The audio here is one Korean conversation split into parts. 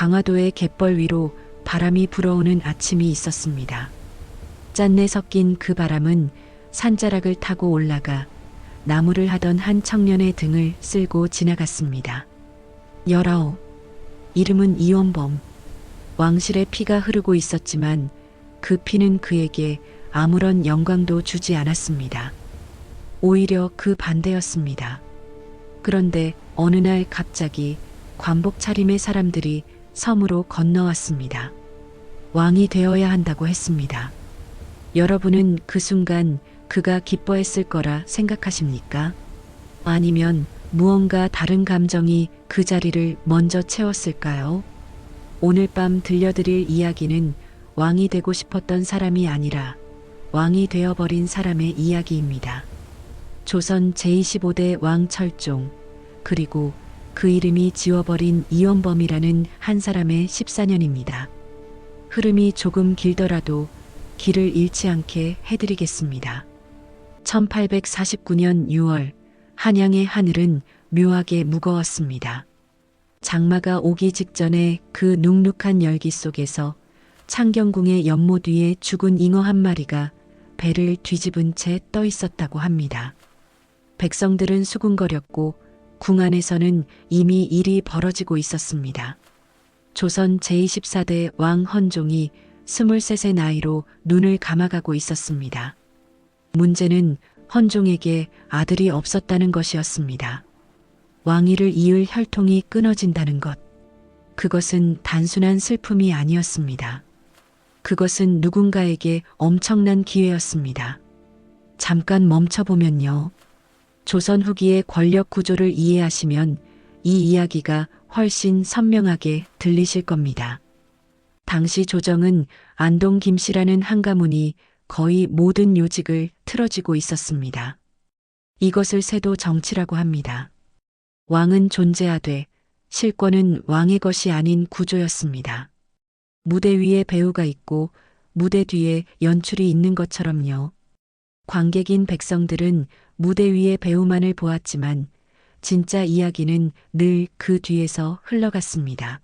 강화도의 갯벌 위로 바람이 불어오는 아침이 있었습니다. 짠내 섞인 그 바람은 산자락을 타고 올라가 나무를 하던 한 청년의 등을 쓸고 지나갔습니다. 19. 이름은 이원범. 왕실의 피가 흐르고 있었지만 그 피는 그에게 아무런 영광도 주지 않았습니다. 오히려 그 반대였습니다. 그런데 어느 날 갑자기 관복 차림의 사람들이 섬으로 건너왔습니다. 왕이 되어야 한다고 했습니다. 여러분은 그 순간 그가 기뻐했을 거라 생각하십니까? 아니면 무언가 다른 감정이 그 자리를 먼저 채웠을까요? 오늘 밤 들려드릴 이야기는 왕이 되고 싶었던 사람이 아니라 왕이 되어버린 사람의 이야기입니다. 조선 제25대 왕 철종, 그리고 그 이름이 지워버린 이원범이라는 한 사람의 14년입니다. 흐름이 조금 길더라도 길을 잃지 않게 해드리겠습니다. 1849년 6월, 한양의 하늘은 묘하게 무거웠습니다. 장마가 오기 직전에 그 눅눅한 열기 속에서 창경궁의 연못 위에 죽은 잉어 한 마리가 배를 뒤집은 채 떠 있었다고 합니다. 백성들은 수군거렸고 궁 안에서는 이미 일이 벌어지고 있었습니다. 조선 제24대 왕 헌종이 23의 나이로 눈을 감아가고 있었습니다. 문제는 헌종에게 아들이 없었다는 것이었습니다. 왕위를 이을 혈통이 끊어진다는 것. 그것은 단순한 슬픔이 아니었습니다. 그것은 누군가에게 엄청난 기회였습니다. 잠깐 멈춰보면요. 조선 후기의 권력 구조를 이해하시면 이 이야기가 훨씬 선명하게 들리실 겁니다. 당시 조정은 안동 김씨라는 한 가문이 거의 모든 요직을 틀어쥐고 있었습니다. 이것을 세도 정치라고 합니다. 왕은 존재하되 실권은 왕의 것이 아닌 구조였습니다. 무대 위에 배우가 있고 무대 뒤에 연출이 있는 것처럼요. 관객인 백성들은 무대 위의 배우만을 보았지만 진짜 이야기는 늘 그 뒤에서 흘러갔습니다.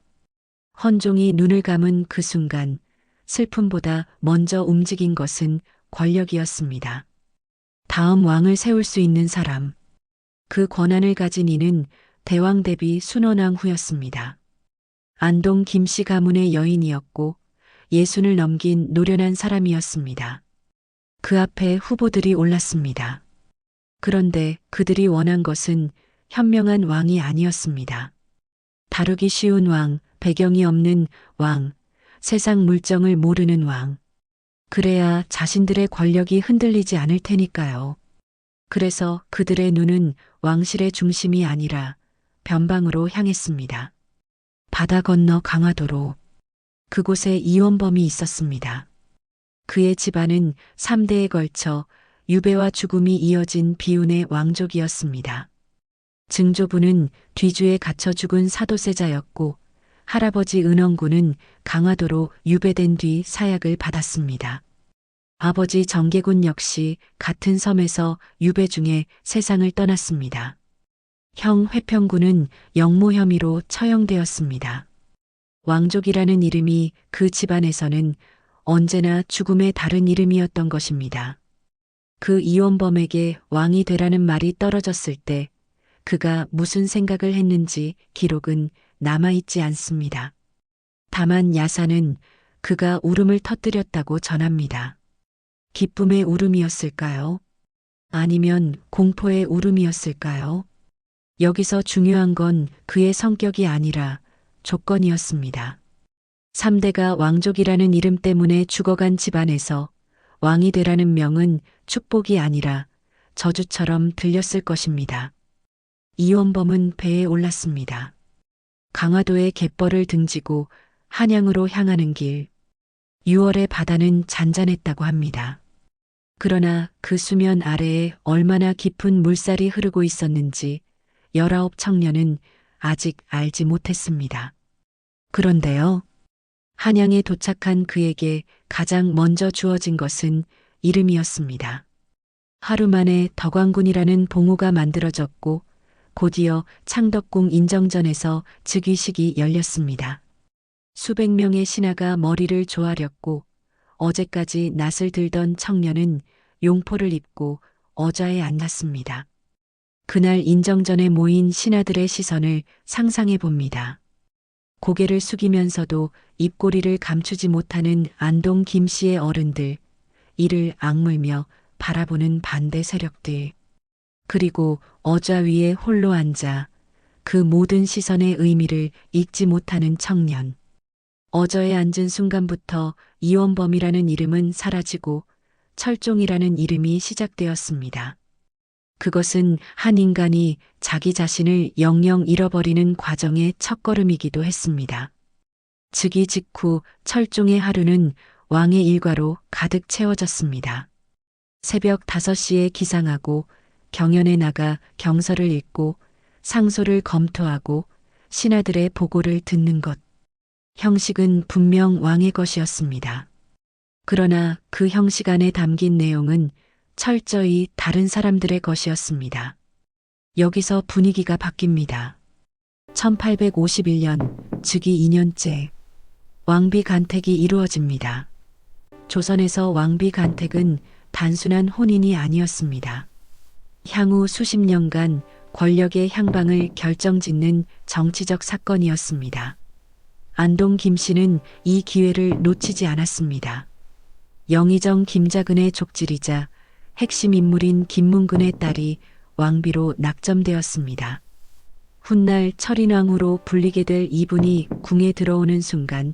헌종이 눈을 감은 그 순간 슬픔보다 먼저 움직인 것은 권력이었습니다. 다음 왕을 세울 수 있는 사람, 그 권한을 가진 이는 대왕 대비 순원왕 후였습니다. 안동 김씨 가문의 여인이었고 예순을 넘긴 노련한 사람이었습니다. 그 앞에 후보들이 올랐습니다. 그런데 그들이 원한 것은 현명한 왕이 아니었습니다. 다루기 쉬운 왕, 배경이 없는 왕, 세상 물정을 모르는 왕. 그래야 자신들의 권력이 흔들리지 않을 테니까요. 그래서 그들의 눈은 왕실의 중심이 아니라 변방으로 향했습니다. 바다 건너 강화도로. 그곳에 이원범이 있었습니다. 그의 집안은 3대에 걸쳐 유배와 죽음이 이어진 비운의 왕족이었습니다. 증조부는 뒤주에 갇혀 죽은 사도세자였고 할아버지 은원군은 강화도로 유배된 뒤 사약을 받았습니다. 아버지 정계군 역시 같은 섬에서 유배 중에 세상을 떠났습니다. 형 회평군은 영모 혐의로 처형되었습니다. 왕족이라는 이름이 그 집안에서는 언제나 죽음의 다른 이름이었던 것입니다. 그 이원범에게 왕이 되라는 말이 떨어졌을 때 그가 무슨 생각을 했는지 기록은 남아있지 않습니다. 다만 야사는 그가 울음을 터뜨렸다고 전합니다. 기쁨의 울음이었을까요? 아니면 공포의 울음이었을까요? 여기서 중요한 건 그의 성격이 아니라 조건이었습니다. 3대가 왕족이라는 이름 때문에 죽어간 집안에서 왕이 되라는 명은 축복이 아니라 저주처럼 들렸을 것입니다. 이원범은 배에 올랐습니다. 강화도의 갯벌을 등지고 한양으로 향하는 길. 6월의 바다는 잔잔했다고 합니다. 그러나 그 수면 아래에 얼마나 깊은 물살이 흐르고 있었는지 19 청년은 아직 알지 못했습니다. 그런데요. 한양에 도착한 그에게 가장 먼저 주어진 것은 이름이었습니다. 하루 만에 덕왕군이라는 봉호가 만들어졌고 곧이어 창덕궁 인정전에서 즉위식이 열렸습니다. 수백 명의 신하가 머리를 조아렸고 어제까지 낯을 들던 청년은 용포를 입고 어좌에 앉았습니다. 그날 인정전에 모인 신하들의 시선을 상상해 봅니다. 고개를 숙이면서도 입꼬리를 감추지 못하는 안동 김씨의 어른들, 이를 악물며 바라보는 반대 세력들, 그리고 어좌 위에 홀로 앉아 그 모든 시선의 의미를 읽지 못하는 청년. 어저에 앉은 순간부터 이원범이라는 이름은 사라지고 철종이라는 이름이 시작되었습니다. 그것은 한 인간이 자기 자신을 영영 잃어버리는 과정의 첫걸음이기도 했습니다. 즉위 직후 철종의 하루는 왕의 일과로 가득 채워졌습니다. 새벽 5시에 기상하고 경연에 나가 경서를 읽고 상소를 검토하고 신하들의 보고를 듣는 것. 형식은 분명 왕의 것이었습니다. 그러나 그 형식 안에 담긴 내용은 철저히 다른 사람들의 것이었습니다. 여기서 분위기가 바뀝니다. 1851년 즉위 2년째 왕비 간택이 이루어집니다. 조선에서 왕비 간택은 단순한 혼인이 아니었습니다. 향후 수십 년간 권력의 향방을 결정짓는 정치적 사건이었습니다. 안동 김씨는 이 기회를 놓치지 않았습니다. 영의정 김자근의 족질이자 핵심 인물인 김문근의 딸이 왕비로 낙점되었습니다. 훗날 철인왕후로 불리게 될 이분이 궁에 들어오는 순간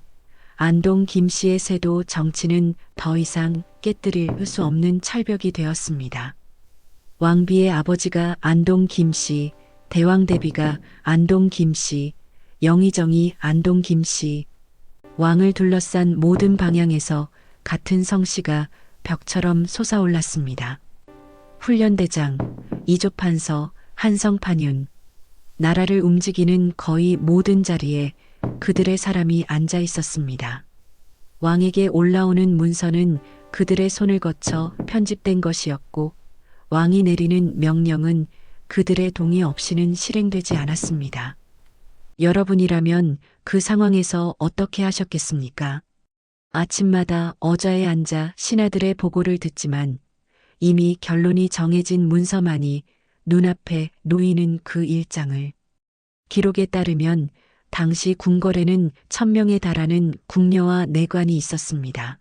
안동 김씨의 세도 정치는 더 이상 깨뜨릴 수 없는 철벽이 되었습니다. 왕비의 아버지가 안동 김씨, 대왕대비가 안동 김씨, 영의정이 안동 김씨, 왕을 둘러싼 모든 방향에서 같은 성씨가 벽처럼 솟아올랐습니다. 훈련대장, 이조판서, 한성판윤, 나라를 움직이는 거의 모든 자리에 그들의 사람이 앉아 있었습니다. 왕에게 올라오는 문서는 그들의 손을 거쳐 편집된 것이었고 왕이 내리는 명령은 그들의 동의 없이는 실행되지 않았습니다. 여러분이라면 그 상황에서 어떻게 하셨겠습니까? 아침마다 어좌에 앉아 신하들의 보고를 듣지만 이미 결론이 정해진 문서만이 눈앞에 놓이는 그 일장을. 기록에 따르면 당시 궁궐에는 1000명에 달하는 궁녀와 내관이 있었습니다.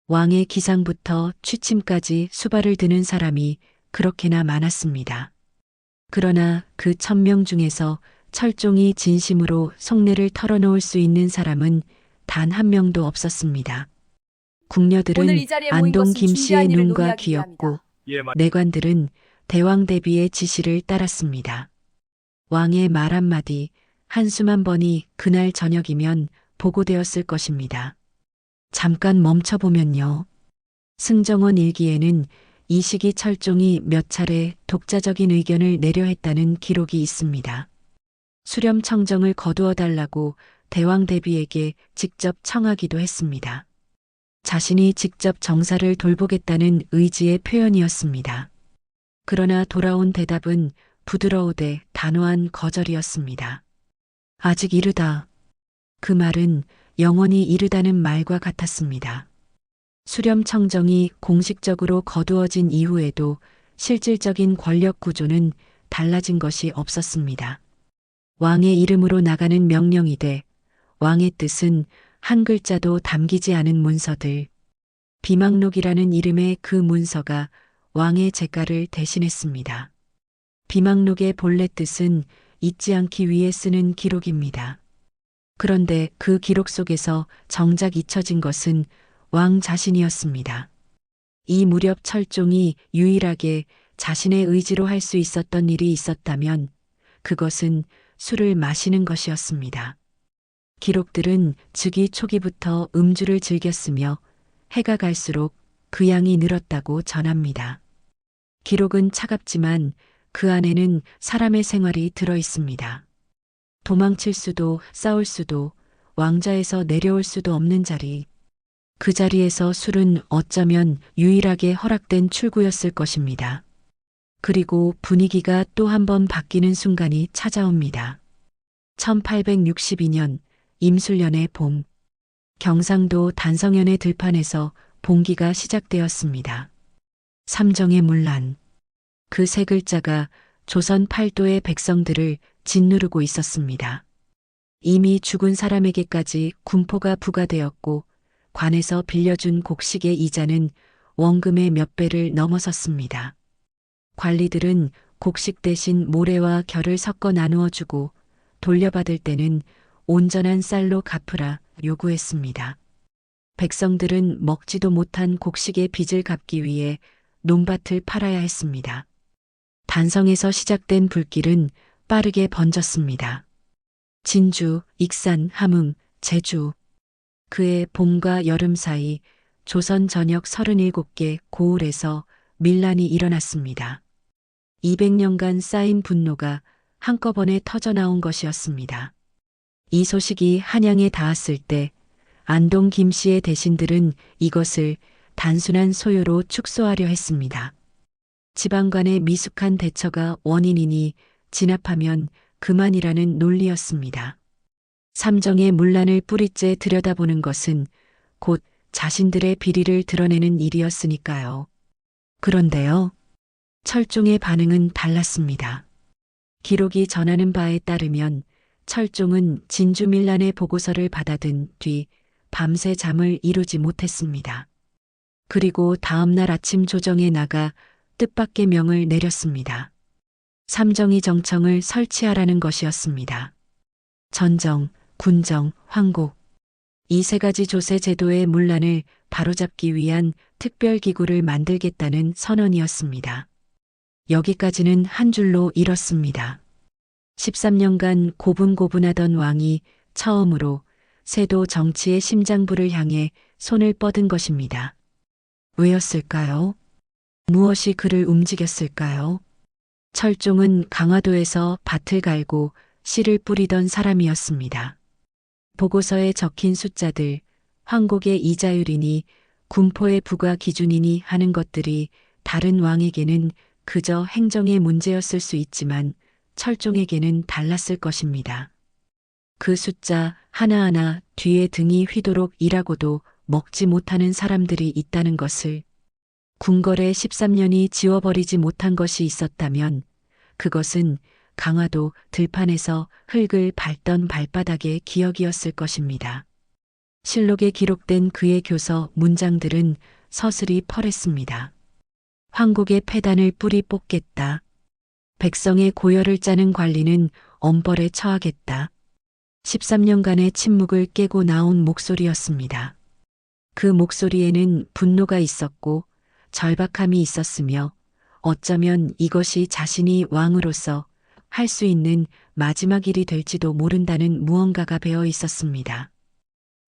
왕의 기상부터 취침까지 수발을 드는 사람이 그렇게나 많았습니다. 그러나 그 1000명 중에서 철종이 진심으로 속내를 털어놓을 수 있는 사람은 단 한 명도 없었습니다. 궁녀들은 오늘 이 자리에 모인 안동 것은 김씨의 중대한 일을 눈과 논의하기 귀였고 위함입니다. 내관들은 대왕 대비의 지시를 따랐습니다. 왕의 말 한마디, 한숨 한 번이 그날 저녁이면 보고되었을 것입니다. 잠깐 멈춰보면요. 승정원 일기에는 이 시기 철종이 몇 차례 독자적인 의견을 내려 했다는 기록이 있습니다. 수렴 청정을 거두어 달라고 대왕 대비에게 직접 청하기도 했습니다. 자신이 직접 정사를 돌보겠다는 의지의 표현이었습니다. 그러나 돌아온 대답은 부드러우되 단호한 거절이었습니다. 아직 이르다. 그 말은 영원히 이르다는 말과 같았습니다. 수렴 청정이 공식적으로 거두어진 이후에도 실질적인 권력 구조는 달라진 것이 없었습니다. 왕의 이름으로 나가는 명령이되 왕의 뜻은 한 글자도 담기지 않은 문서들. 비망록이라는 이름의 그 문서가 왕의 제가를 대신했습니다. 비망록의 본래 뜻은 잊지 않기 위해 쓰는 기록입니다. 그런데 그 기록 속에서 정작 잊혀진 것은 왕 자신이었습니다. 이 무렵 철종이 유일하게 자신의 의지로 할 수 있었던 일이 있었다면 그것은 술을 마시는 것이었습니다. 기록들은 즉위 초기부터 음주를 즐겼으며 해가 갈수록 그 양이 늘었다고 전합니다. 기록은 차갑지만 그 안에는 사람의 생활이 들어 있습니다. 도망칠 수도 싸울 수도 왕좌에서 내려올 수도 없는 자리. 그 자리에서 술은 어쩌면 유일하게 허락된 출구였을 것입니다. 그리고 분위기가 또 한 번 바뀌는 순간이 찾아옵니다. 1862년 임술년의 봄. 경상도 단성현의 들판에서 봉기가 시작되었습니다. 삼정의 문란. 그 세 글자가 조선 팔도의 백성들을 짓누르고 있었습니다. 이미 죽은 사람에게까지 군포가 부과되었고 관에서 빌려준 곡식의 이자는 원금의 몇 배를 넘어섰습니다. 관리들은 곡식 대신 모래와 결을 섞어 나누어 주고 돌려받을 때는 온전한 쌀로 갚으라 요구했습니다. 백성들은 먹지도 못한 곡식의 빚을 갚기 위해 논밭을 팔아야 했습니다. 단성에서 시작된 불길은 빠르게 번졌습니다. 진주, 익산, 함흥, 제주. 그해 봄과 여름 사이 조선 전역 37개 고을에서 밀란이 일어났습니다. 200년간 쌓인 분노가 한꺼번에 터져나온 것이었습니다. 이 소식이 한양에 닿았을 때 안동 김씨의 대신들은 이것을 단순한 소요로 축소하려 했습니다. 지방간의 미숙한 대처가 원인이니 진압하면 그만이라는 논리였습니다. 삼정의 문란을 뿌리째 들여다보는 것은 곧 자신들의 비리를 드러내는 일이었으니까요. 그런데요, 철종의 반응은 달랐습니다. 기록이 전하는 바에 따르면 철종은 진주밀란의 보고서를 받아든 뒤 밤새 잠을 이루지 못했습니다. 그리고 다음 날 아침 조정에 나가 뜻밖의 명을 내렸습니다. 삼정이 정청을 설치하라는 것이었습니다. 전정, 군정, 황곡. 이 세 가지 조세 제도의 문란을 바로잡기 위한 특별기구를 만들겠다는 선언이었습니다. 여기까지는 한 줄로 이렇습니다. 13년간 고분고분하던 왕이 처음으로 세도 정치의 심장부를 향해 손을 뻗은 것입니다. 왜였을까요? 무엇이 그를 움직였을까요? 철종은 강화도에서 밭을 갈고 씨를 뿌리던 사람이었습니다. 보고서에 적힌 숫자들, 황곡의 이자율이니 군포의 부과 기준이니 하는 것들이 다른 왕에게는 그저 행정의 문제였을 수 있지만 철종에게는 달랐을 것입니다. 그 숫자 하나하나 뒤에 등이 휘도록 일하고도 먹지 못하는 사람들이 있다는 것을, 궁궐에 13년이 지워버리지 못한 것이 있었다면 그것은 강화도 들판에서 흙을 밟던 발바닥의 기억이었을 것입니다. 실록에 기록된 그의 교서 문장들은 서슬이 펄했습니다. 황곡의 폐단을 뿌리 뽑겠다. 백성의 고열을 짜는 관리는 엄벌에 처하겠다. 13년간의 침묵을 깨고 나온 목소리였습니다. 그 목소리에는 분노가 있었고 절박함이 있었으며 어쩌면 이것이 자신이 왕으로서 할 수 있는 마지막 일이 될지도 모른다는 무언가가 배어 있었습니다.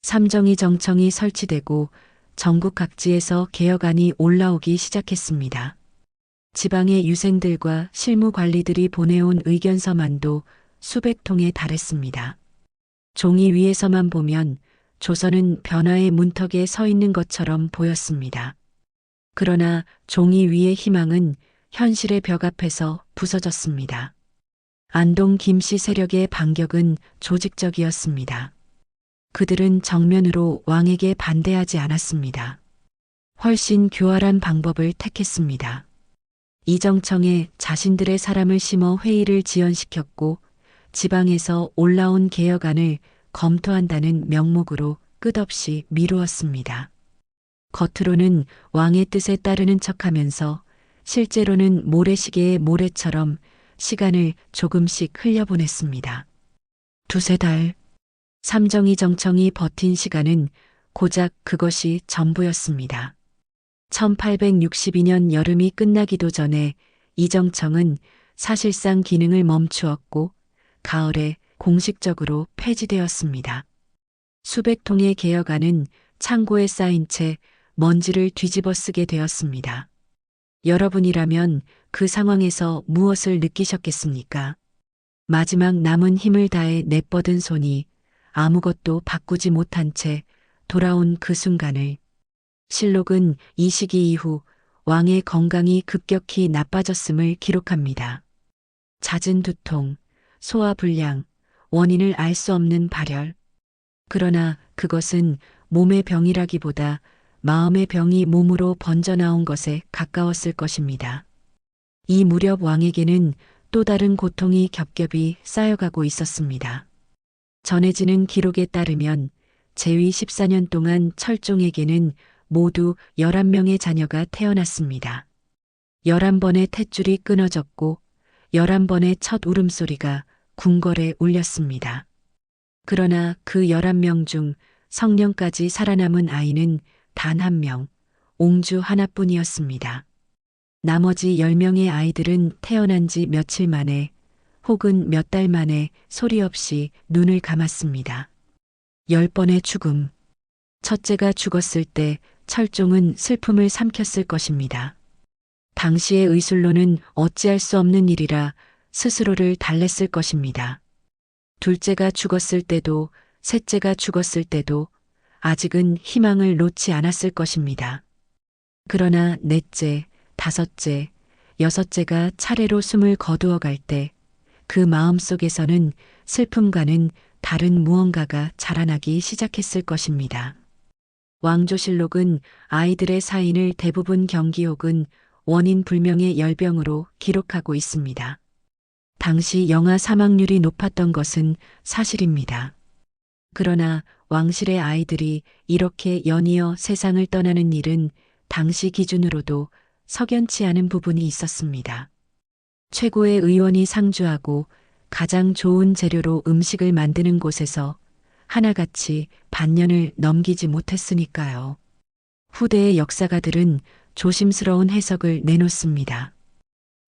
삼정이 정청이 설치되고 전국 각지에서 개혁안이 올라오기 시작했습니다. 지방의 유생들과 실무 관리들이 보내온 의견서만도 수백 통에 달했습니다. 종이 위에서만 보면 조선은 변화의 문턱에 서 있는 것처럼 보였습니다. 그러나 종이 위의 희망은 현실의 벽 앞에서 부서졌습니다. 안동 김씨 세력의 반격은 조직적이었습니다. 그들은 정면으로 왕에게 반대하지 않았습니다. 훨씬 교활한 방법을 택했습니다. 이정청에 자신들의 사람을 심어 회의를 지연시켰고 지방에서 올라온 개혁안을 검토한다는 명목으로 끝없이 미루었습니다. 겉으로는 왕의 뜻에 따르는 척하면서 실제로는 모래시계의 모래처럼 시간을 조금씩 흘려보냈습니다. 두세 달, 삼정이 정청이 버틴 시간은 고작 그것이 전부였습니다. 1862년 여름이 끝나기도 전에 이정청은 사실상 기능을 멈추었고 가을에 공식적으로 폐지되었습니다. 수백 통의 개혁안은 창고에 쌓인 채 먼지를 뒤집어 쓰게 되었습니다. 여러분이라면 그 상황에서 무엇을 느끼셨겠습니까? 마지막 남은 힘을 다해 내뻗은 손이 아무것도 바꾸지 못한 채 돌아온 그 순간을, 실록은 이 시기 이후 왕의 건강이 급격히 나빠졌음을 기록합니다. 잦은 두통, 소화불량, 원인을 알 수 없는 발열, 그러나 그것은 몸의 병이라기보다 마음의 병이 몸으로 번져나온 것에 가까웠을 것입니다. 이 무렵 왕에게는 또 다른 고통이 겹겹이 쌓여가고 있었습니다. 전해지는 기록에 따르면 재위 14년 동안 철종에게는 모두 11명의 자녀가 태어났습니다. 11번의 탯줄이 끊어졌고 11번의 첫 울음소리가 궁궐에 울렸습니다. 그러나 그 11명 중 성년까지 살아남은 아이는 단 한 명, 옹주 하나뿐이었습니다. 나머지 10명의 아이들은 태어난 지 며칠 만에 혹은 몇 달 만에 소리 없이 눈을 감았습니다. 10번의 죽음. 첫째가 죽었을 때 철종은 슬픔을 삼켰을 것입니다. 당시의 의술로는 어찌할 수 없는 일이라 스스로를 달랬을 것입니다. 둘째가 죽었을 때도 셋째가 죽었을 때도 아직은 희망을 놓지 않았을 것입니다. 그러나 넷째, 다섯째, 여섯째가 차례로 숨을 거두어 갈 때 그 마음속에서는 슬픔과는 다른 무언가가 자라나기 시작했을 것입니다. 왕조실록은 아이들의 사인을 대부분 경기 혹은 원인 불명의 열병으로 기록하고 있습니다. 당시 영아 사망률이 높았던 것은 사실입니다. 그러나 왕실의 아이들이 이렇게 연이어 세상을 떠나는 일은 당시 기준으로도 석연치 않은 부분이 있었습니다. 최고의 의원이 상주하고 가장 좋은 재료로 음식을 만드는 곳에서 하나같이 반년을 넘기지 못했으니까요. 후대의 역사가들은 조심스러운 해석을 내놓습니다.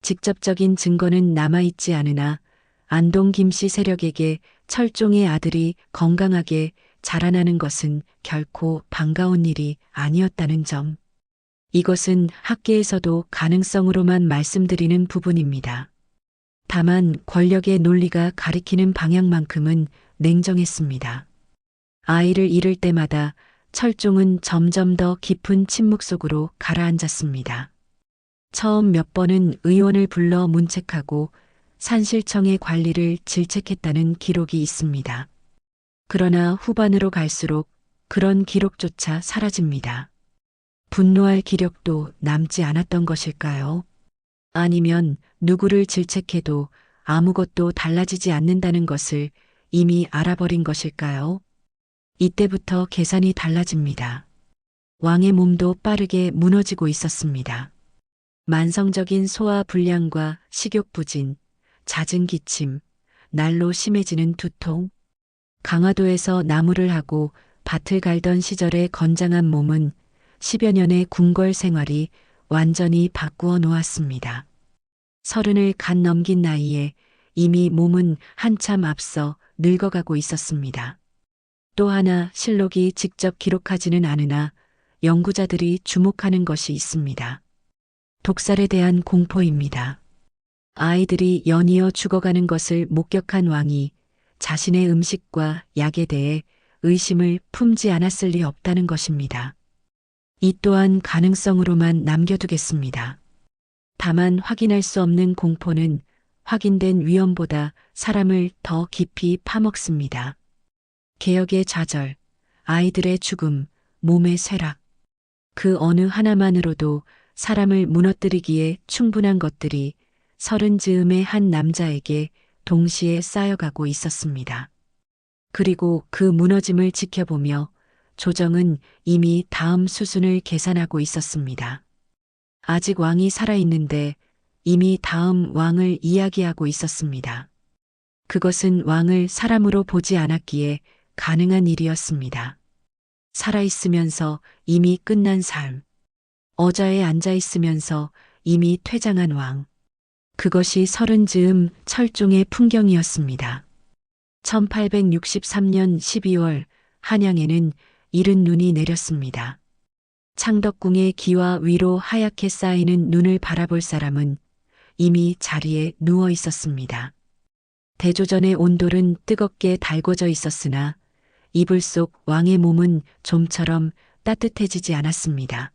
직접적인 증거는 남아있지 않으나 안동 김씨 세력에게 철종의 아들이 건강하게 자라나는 것은 결코 반가운 일이 아니었다는 점. 이것은 학계에서도 가능성으로만 말씀드리는 부분입니다. 다만 권력의 논리가 가리키는 방향만큼은 냉정했습니다. 아이를 잃을 때마다 철종은 점점 더 깊은 침묵 속으로 가라앉았습니다. 처음 몇 번은 의원을 불러 문책하고 산실청의 관리를 질책했다는 기록이 있습니다. 그러나 후반으로 갈수록 그런 기록조차 사라집니다. 분노할 기력도 남지 않았던 것일까요? 아니면 누구를 질책해도 아무것도 달라지지 않는다는 것을 이미 알아버린 것일까요? 이때부터 계산이 달라집니다. 왕의 몸도 빠르게 무너지고 있었습니다. 만성적인 소화 불량과 식욕 부진, 잦은 기침, 날로 심해지는 두통, 강화도에서 나무를 하고 밭을 갈던 시절의 건장한 몸은 10여 년의 궁궐 생활이 완전히 바꾸어 놓았습니다. 30을 갓 넘긴 나이에 이미 몸은 한참 앞서 늙어가고 있었습니다. 또 하나 실록이 직접 기록하지는 않으나 연구자들이 주목하는 것이 있습니다. 독살에 대한 공포입니다. 아이들이 연이어 죽어가는 것을 목격한 왕이 자신의 음식과 약에 대해 의심을 품지 않았을 리 없다는 것입니다. 이 또한 가능성으로만 남겨두겠습니다. 다만 확인할 수 없는 공포는 확인된 위험보다 사람을 더 깊이 파먹습니다. 개혁의 좌절, 아이들의 죽음, 몸의 쇠락. 그 어느 하나만으로도 사람을 무너뜨리기에 충분한 것들이 30즈음의 한 남자에게 동시에 쌓여가고 있었습니다. 그리고 그 무너짐을 지켜보며 조정은 이미 다음 수순을 계산하고 있었습니다. 아직 왕이 살아있는데 이미 다음 왕을 이야기하고 있었습니다. 그것은 왕을 사람으로 보지 않았기에 가능한 일이었습니다. 살아있으면서 이미 끝난 삶. 어자에 앉아있으면서 이미 퇴장한 왕. 그것이 30즈음 철종의 풍경이었습니다. 1863년 12월 한양에는 이른 눈이 내렸습니다. 창덕궁의 기와 위로 하얗게 쌓이는 눈을 바라볼 사람은 이미 자리에 누워 있었습니다. 대조전의 온돌은 뜨겁게 달궈져 있었으나 이불 속 왕의 몸은 좀처럼 따뜻해지지 않았습니다.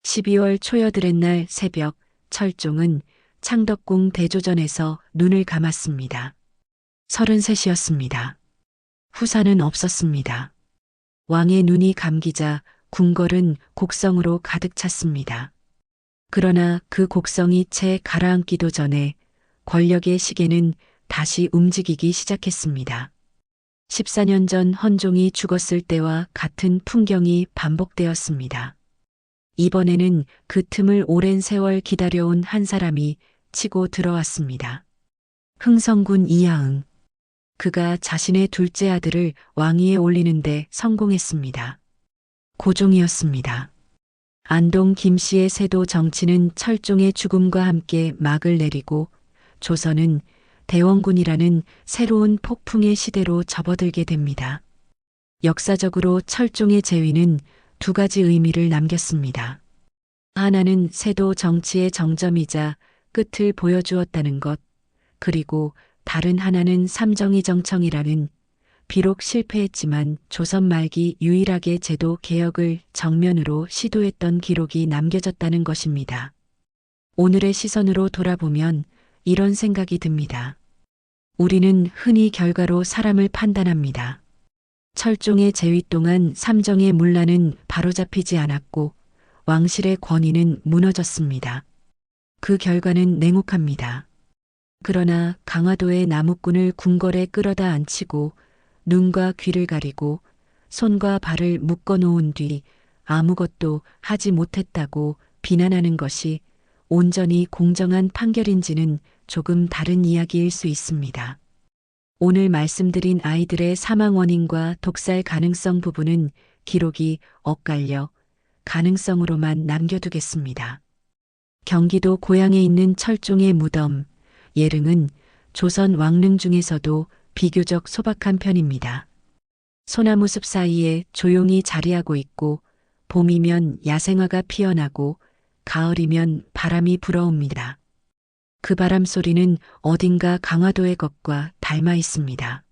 12월 초여드렛 날 새벽 철종은 창덕궁 대조전에서 눈을 감았습니다. 33이었습니다. 후사는 없었습니다. 왕의 눈이 감기자 궁궐은 곡성으로 가득 찼습니다. 그러나 그 곡성이 채 가라앉기도 전에 권력의 시계는 다시 움직이기 시작했습니다. 14년 전 헌종이 죽었을 때와 같은 풍경이 반복되었습니다. 이번에는 그 틈을 오랜 세월 기다려온 한 사람이 치고 들어왔습니다. 흥성군 이하응. 그가 자신의 둘째 아들을 왕위에 올리는데 성공했습니다. 고종이었습니다. 안동 김씨의 세도 정치는 철종의 죽음과 함께 막을 내리고 조선은 대원군이라는 새로운 폭풍의 시대로 접어들게 됩니다. 역사적으로 철종의 재위는 두 가지 의미를 남겼습니다. 하나는 세도 정치의 정점이자 끝을 보여주었다는 것, 그리고 다른 하나는 삼정이정청이라는 비록 실패했지만 조선 말기 유일하게 제도 개혁을 정면으로 시도했던 기록이 남겨졌다는 것입니다. 오늘의 시선으로 돌아보면 이런 생각이 듭니다. 우리는 흔히 결과로 사람을 판단합니다. 철종의 재위 동안 삼정의 문란은 바로잡히지 않았고 왕실의 권위는 무너졌습니다. 그 결과는 냉혹합니다. 그러나 강화도의 나무꾼을 궁궐에 끌어다 앉히고 눈과 귀를 가리고 손과 발을 묶어 놓은 뒤 아무것도 하지 못했다고 비난하는 것이 온전히 공정한 판결인지는 조금 다른 이야기일 수 있습니다. 오늘 말씀드린 아이들의 사망 원인과 독살 가능성 부분은 기록이 엇갈려 가능성으로만 남겨두겠습니다. 경기도 고양에 있는 철종의 무덤, 예릉은 조선 왕릉 중에서도 비교적 소박한 편입니다. 소나무 숲 사이에 조용히 자리하고 있고 봄이면 야생화가 피어나고 가을이면 바람이 불어옵니다. 그 바람 소리는 어딘가 강화도의 것과 닮아 있습니다.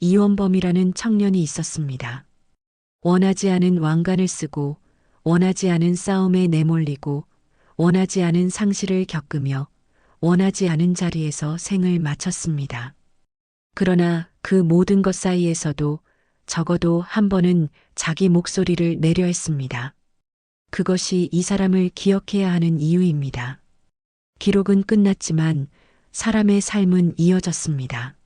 이원범이라는 청년이 있었습니다. 원하지 않은 왕관을 쓰고 원하지 않은 싸움에 내몰리고 원하지 않은 상실을 겪으며 원하지 않은 자리에서 생을 마쳤습니다. 그러나 그 모든 것 사이에서도 적어도 한 번은 자기 목소리를 내려 했습니다. 그것이 이 사람을 기억해야 하는 이유입니다. 기록은 끝났지만 사람의 삶은 이어졌습니다.